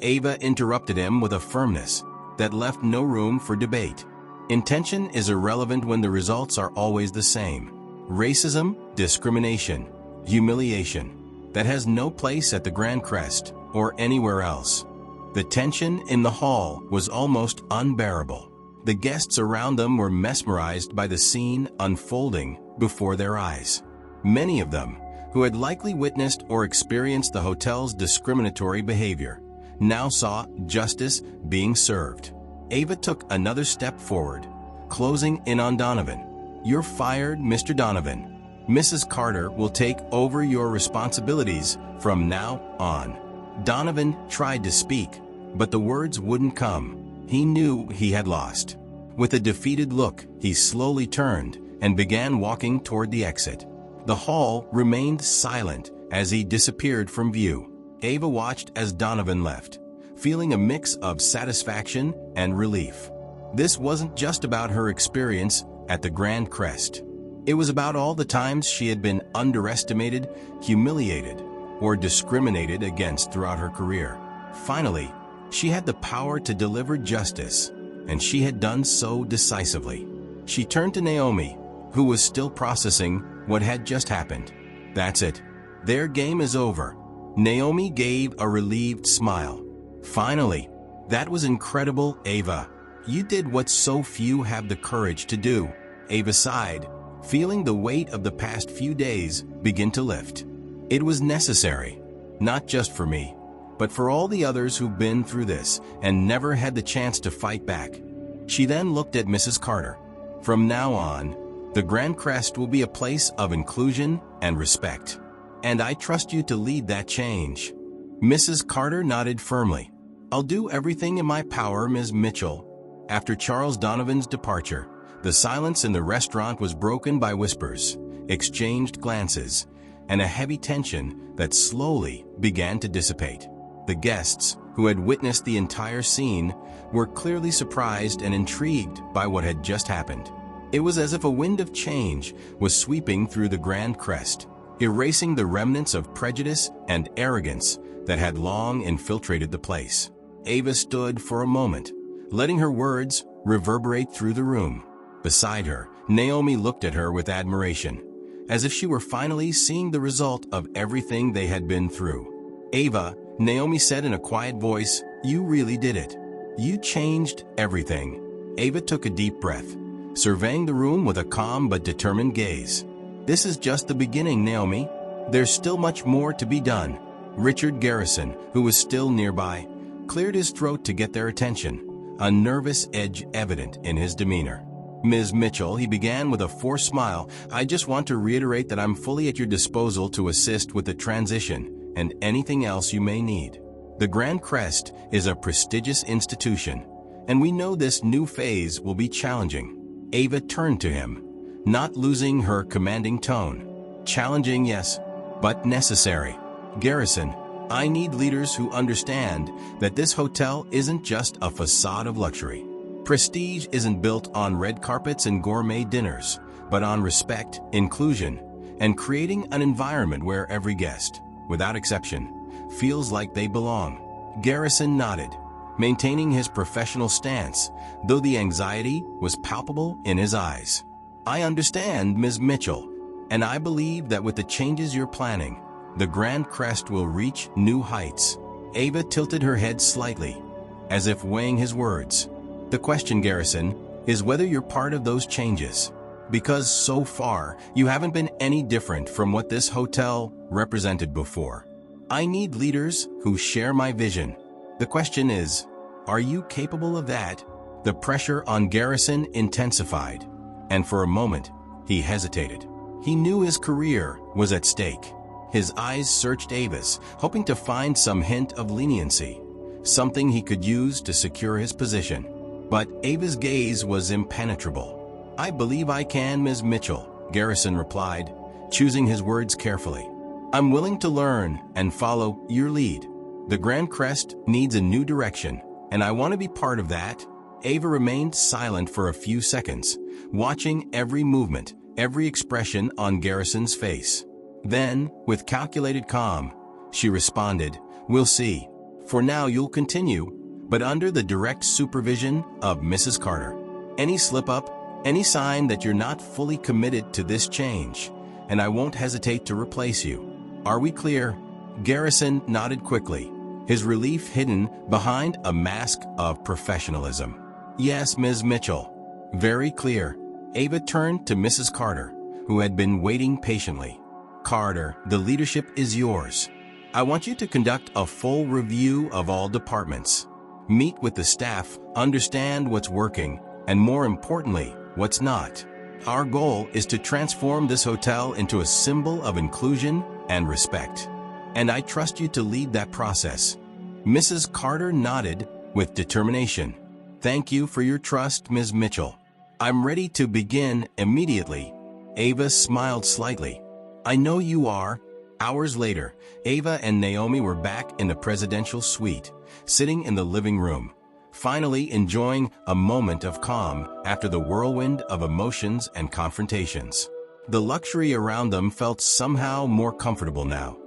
Ava interrupted him with a firmness that left no room for debate. Intention is irrelevant when the results are always the same. Racism, discrimination, humiliation. That has no place at the Grand Crest or anywhere else. The tension in the hall was almost unbearable. The guests around them were mesmerized by the scene unfolding before their eyes. Many of them, who had likely witnessed or experienced the hotel's discriminatory behavior, now saw justice being served. Ava took another step forward, closing in on Donovan. You're fired, Mr. Donovan. Mrs. Carter will take over your responsibilities from now on. Donovan tried to speak, but the words wouldn't come. He knew he had lost. With a defeated look, he slowly turned and began walking toward the exit. The hall remained silent as he disappeared from view. Ava watched as Donovan left, feeling a mix of satisfaction and relief. This wasn't just about her experience at the Grand Crest. It was about all the times she had been underestimated, humiliated, or discriminated against throughout her career. Finally, she had the power to deliver justice, and she had done so decisively. She turned to Naomi, who was still processing what had just happened. That's it. Their game is over. Naomi gave a relieved smile. Finally, that was incredible, Ava. You did what so few have the courage to do. Ava sighed, feeling the weight of the past few days begin to lift. It was necessary, not just for me, but for all the others who've been through this and never had the chance to fight back. She then looked at Mrs. Carter. From now on, the Grand Crest will be a place of inclusion and respect. And I trust you to lead that change. Mrs. Carter nodded firmly. I'll do everything in my power, Ms. Mitchell. After Charles Donovan's departure, the silence in the restaurant was broken by whispers, exchanged glances, and a heavy tension that slowly began to dissipate. The guests, who had witnessed the entire scene, were clearly surprised and intrigued by what had just happened. It was as if a wind of change was sweeping through the Grand Crest, erasing the remnants of prejudice and arrogance that had long infiltrated the place. Ava stood for a moment, letting her words reverberate through the room. Beside her, Naomi looked at her with admiration, as if she were finally seeing the result of everything they had been through. Ava, Naomi said in a quiet voice, you really did it. You changed everything. Ava took a deep breath, surveying the room with a calm but determined gaze. This is just the beginning, Naomi. There's still much more to be done. Richard Garrison, who was still nearby, cleared his throat to get their attention, a nervous edge evident in his demeanor. Ms. Mitchell, he began with a forced smile, I just want to reiterate that I'm fully at your disposal to assist with the transition and anything else you may need. The Grand Crest is a prestigious institution, and we know this new phase will be challenging. Ava turned to him, not losing her commanding tone. Challenging, yes, but necessary. Garrison, I need leaders who understand that this hotel isn't just a facade of luxury. Prestige isn't built on red carpets and gourmet dinners, but on respect, inclusion, and creating an environment where every guest, without exception, feels like they belong. Garrison nodded, maintaining his professional stance, though the anxiety was palpable in his eyes. I understand, Ms. Mitchell, and I believe that with the changes you're planning, the Grand Crest will reach new heights. Ava tilted her head slightly, as if weighing his words. The question, Garrison, is whether you're part of those changes. Because so far, you haven't been any different from what this hotel represented before. I need leaders who share my vision. The question is, are you capable of that? The pressure on Garrison intensified, and for a moment, he hesitated. He knew his career was at stake. His eyes searched Ava's, hoping to find some hint of leniency, something he could use to secure his position. But Ava's gaze was impenetrable. I believe I can, Ms. Mitchell, Garrison replied, choosing his words carefully. I'm willing to learn and follow your lead. The Grand Crest needs a new direction, and I want to be part of that. Ava remained silent for a few seconds, watching every movement, every expression on Garrison's face. Then, with calculated calm, she responded, We'll see. For now, you'll continue, but under the direct supervision of Mrs. Carter. Any slip-up, any sign that you're not fully committed to this change, and I won't hesitate to replace you. Are we clear? Garrison nodded quickly, his relief hidden behind a mask of professionalism. Yes, Ms. Mitchell. Very clear. Ava turned to Mrs. Carter, who had been waiting patiently. Carter, the leadership is yours. I want you to conduct a full review of all departments. Meet with the staff, understand what's working, and more importantly, what's not. Our goal is to transform this hotel into a symbol of inclusion and respect. And I trust you to lead that process. Mrs. Carter nodded with determination. Thank you for your trust, Ms. Mitchell. I'm ready to begin immediately. Ava smiled slightly. I know you are. Hours later, Ava and Naomi were back in the presidential suite, sitting in the living room, finally enjoying a moment of calm after the whirlwind of emotions and confrontations. The luxury around them felt somehow more comfortable now,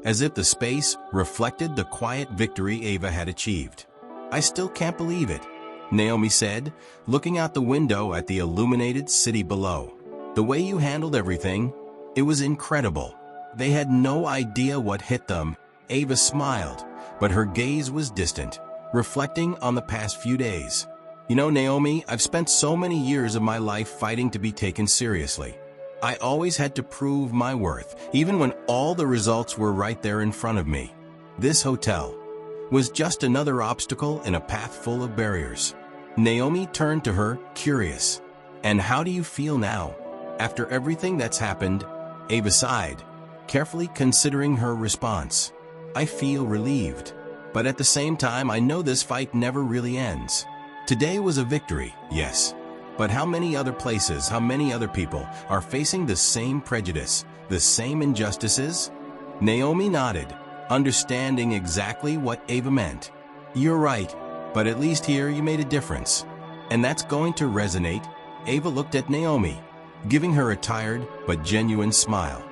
as if the space reflected the quiet victory Ava had achieved. I still can't believe it, Naomi said, looking out the window at the illuminated city below. The way you handled everything, it was incredible. They had no idea what hit them. Ava smiled, but her gaze was distant, reflecting on the past few days. You know, Naomi, I've spent so many years of my life fighting to be taken seriously. I always had to prove my worth, even when all the results were right there in front of me. This hotel was just another obstacle in a path full of barriers. Naomi turned to her, curious. And how do you feel now? After everything that's happened, Ava sighed, carefully considering her response. I feel relieved. But at the same time, I know this fight never really ends. Today was a victory, yes. But how many other places, how many other people are facing the same prejudice, the same injustices? Naomi nodded, understanding exactly what Ava meant. You're right, but at least here you made a difference. And that's going to resonate. Ava looked at Naomi, giving her a tired but genuine smile.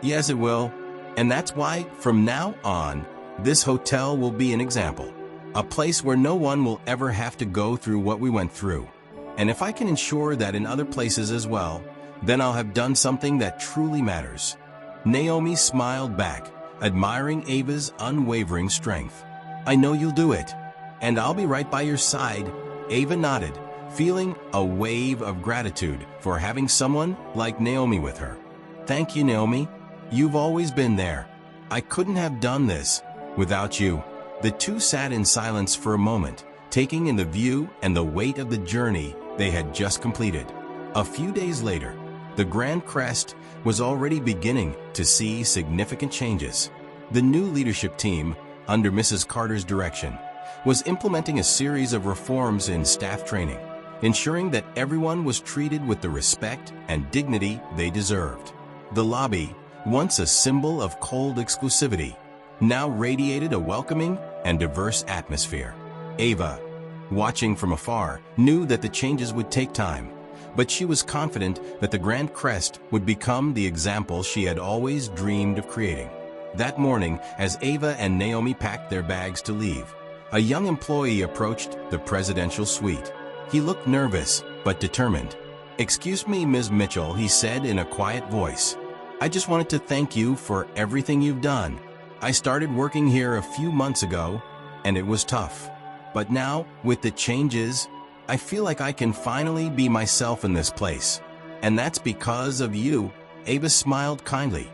Yes, it will. And that's why, from now on, this hotel will be an example. A place where no one will ever have to go through what we went through. And if I can ensure that in other places as well, then I'll have done something that truly matters. Naomi smiled back, admiring Ava's unwavering strength. I know you'll do it. And I'll be right by your side. Ava nodded, feeling a wave of gratitude for having someone like Naomi with her. Thank you, Naomi. You've always been there. I couldn't have done this without you. The two sat in silence for a moment, taking in the view and the weight of the journey they had just completed. A few days later, the Grand Crest was already beginning to see significant changes. The new leadership team, under Mrs. Carter's direction, was implementing a series of reforms in staff training, ensuring that everyone was treated with the respect and dignity they deserved. The lobby, once a symbol of cold exclusivity, now radiated a welcoming and diverse atmosphere. Ava, watching from afar, knew that the changes would take time, but she was confident that the Grand Crest would become the example she had always dreamed of creating. That morning, as Ava and Naomi packed their bags to leave, a young employee approached the presidential suite. He looked nervous, but determined. "Excuse me, Ms. Mitchell," he said in a quiet voice. "I just wanted to thank you for everything you've done. I started working here a few months ago, and it was tough. But now, with the changes, I feel like I can finally be myself in this place. And that's because of you." Ava smiled kindly,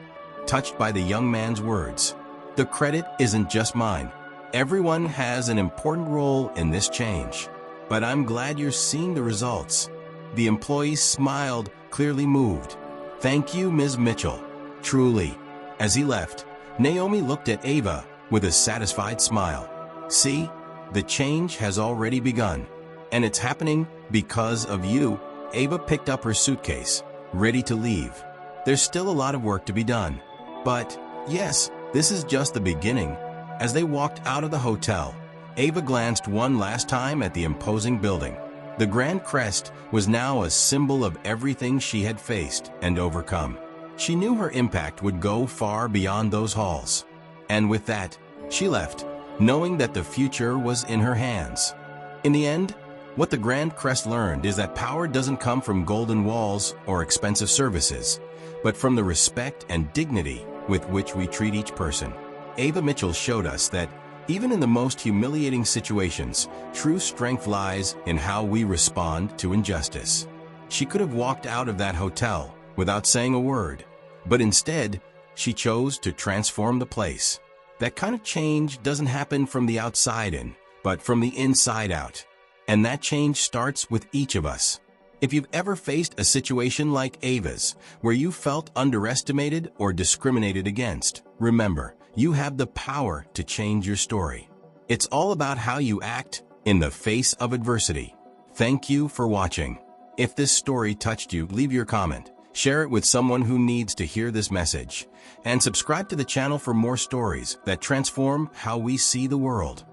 touched by the young man's words. "The credit isn't just mine. Everyone has an important role in this change. But I'm glad you're seeing the results." The employee smiled, clearly moved. "Thank you, Ms. Mitchell. Truly." As he left, Naomi looked at Ava with a satisfied smile. "See, the change has already begun. And it's happening because of you." Ava picked up her suitcase, ready to leave. There's still a lot of work to be done. But, yes, this is just the beginning. As they walked out of the hotel, Ava glanced one last time at the imposing building. The Grand Crest was now a symbol of everything she had faced and overcome. She knew her impact would go far beyond those halls. And with that, she left, knowing that the future was in her hands. In the end, what the Grand Crest learned is that power doesn't come from golden walls or expensive services, but from the respect and dignity with which we treat each person. Ava Mitchell showed us that even in the most humiliating situations, true strength lies in how we respond to injustice. She could have walked out of that hotel without saying a word, but instead, she chose to transform the place. That kind of change doesn't happen from the outside in, but from the inside out. And that change starts with each of us. If you've ever faced a situation like Ava's, where you felt underestimated or discriminated against, remember, you have the power to change your story. It's all about how you act in the face of adversity. Thank you for watching. If this story touched you, leave your comment, share it with someone who needs to hear this message, and subscribe to the channel for more stories that transform how we see the world.